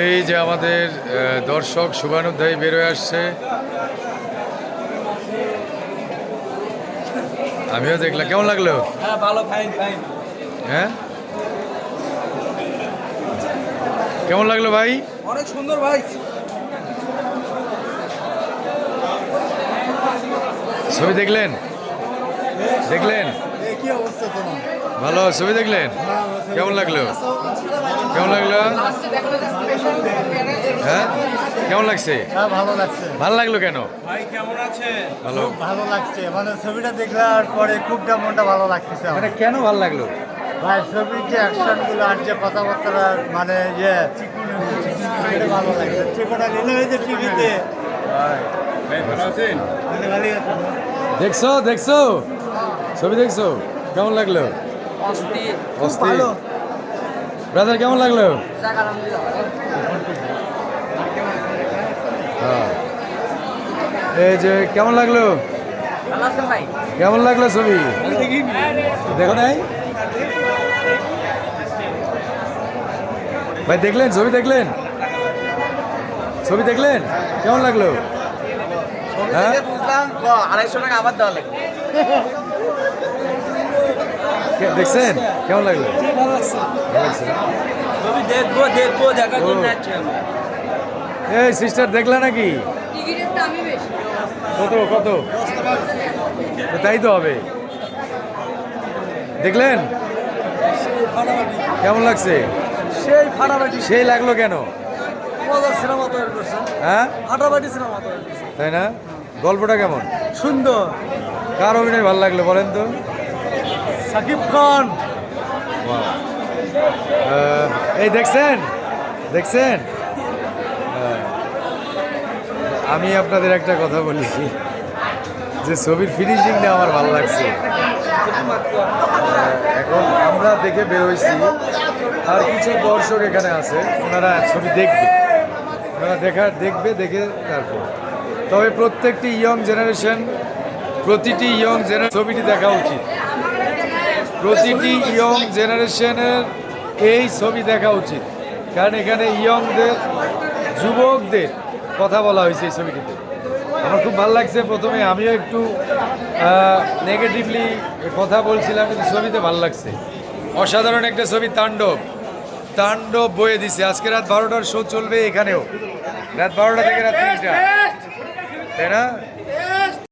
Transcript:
এই যে আমাদের দর্শক শুভানুধ্যায়ী বেরোয় আসছে, আমিও দেখলাম। কেমন লাগলো? হ্যাঁ ভালো, ফাইন ফাইন। হ্যাঁ কেমন লাগলো ভাই? অনেক সুন্দর ভাই। ছবি দেখলেন? দেখলেন? কি অবস্থা তোমার? ভালো ছবি দেখলেন? কেমন লাগলো? কেমন লাগলো? হ্যাঁ কেমন লাগছে? হ্যাঁ ভালো লাগছে। ভালো লাগলো কেন? ভাই কেমন আছে? ভালো। খুব ভালো লাগছে, মানে ছবিটা দেখার পরে খুব মনটা ভালো লাগতেছে আমার। মানে কেন ভালো লাগলো? ভাই ছবির যে অ্যাকশনগুলো আর যে কথাবার্তা, মানে এটা ভালো লাগছে। চিকোটা নিলে এই যে টিভিতে ভালো আছেন? মানে ভালোই আছে। দেখছো দেখছো ছবি দেখছো? কেমন লাগলো? অস্থির। অস্থির। ব্রাদার কেমন লাগলো? হ্যাঁ। এই যে কেমন লাগলো? ভালো আছেন ভাই? কেমন লাগলো ছবি? দেখো নাই ভাই? দেখলেন ছবি? দেখলেন ছবি? দেখলেন কেমন লাগলো? হ্যাঁ বুঝলাম 250 টাকা আবার দেওয়া লাগবে। দেখছেন কেমন লাগলো? ভালো লাগছে। ভালো লাগছে না? ছবি দেখবো দেখার জন্য আসছি আমি। এই সিস্টার দেখলা নাকি? টিকিটের দামই বেশি। কত কত? তো তাই তো হবে। দেখলেন কেমন লাগছে? সেই ফাটাফাটি সেই লাগলো কেন? মজার সিনেমা তৈরি করছে। হ্যাঁ ফাটাফাটি সিনেমা তৈরি করছে। তাই না? গল্পটা কেমন? সুন্দর। কার অভিনয় ভালো লাগলো বলেন তো? সাকিব খান। এই দেখছেন? দেখছেন? আমি আপনাদের একটা কথা বলি, যে ছবির ফিনিশিংটা আমার ভালো লাগছে। এখন আমরা দেখে বের হয়েছি, আর কিছু দর্শক এখানে আছে, ওনারা ছবি দেখবে, ওনারা দেখবে দেখে তারপর। তবে প্রত্যেকটি ইয়ং জেনারেশন, প্রতিটি ইয়ং জেনারেশন ছবিটি দেখা উচিত। প্রতিটি ইয়ং জেনারেশনের এই ছবি দেখা উচিত, কারণ এখানে ইয়ংদের, যুবকদের কথা বলা হয়েছে এই ছবিটিতে। আমার খুব ভালো লাগছে। প্রথমে আমিও একটু নেগেটিভলি কথা বলছিলাম, কিন্তু ছবিতে ভালো লাগছে। অসাধারণ একটা ছবি। তাণ্ডব, তাণ্ডব বয়ে দিছে। আজকে রাত 12টার শো চলবে এখানেও, রাত 12টা থেকে রাত 3টা, তাই না?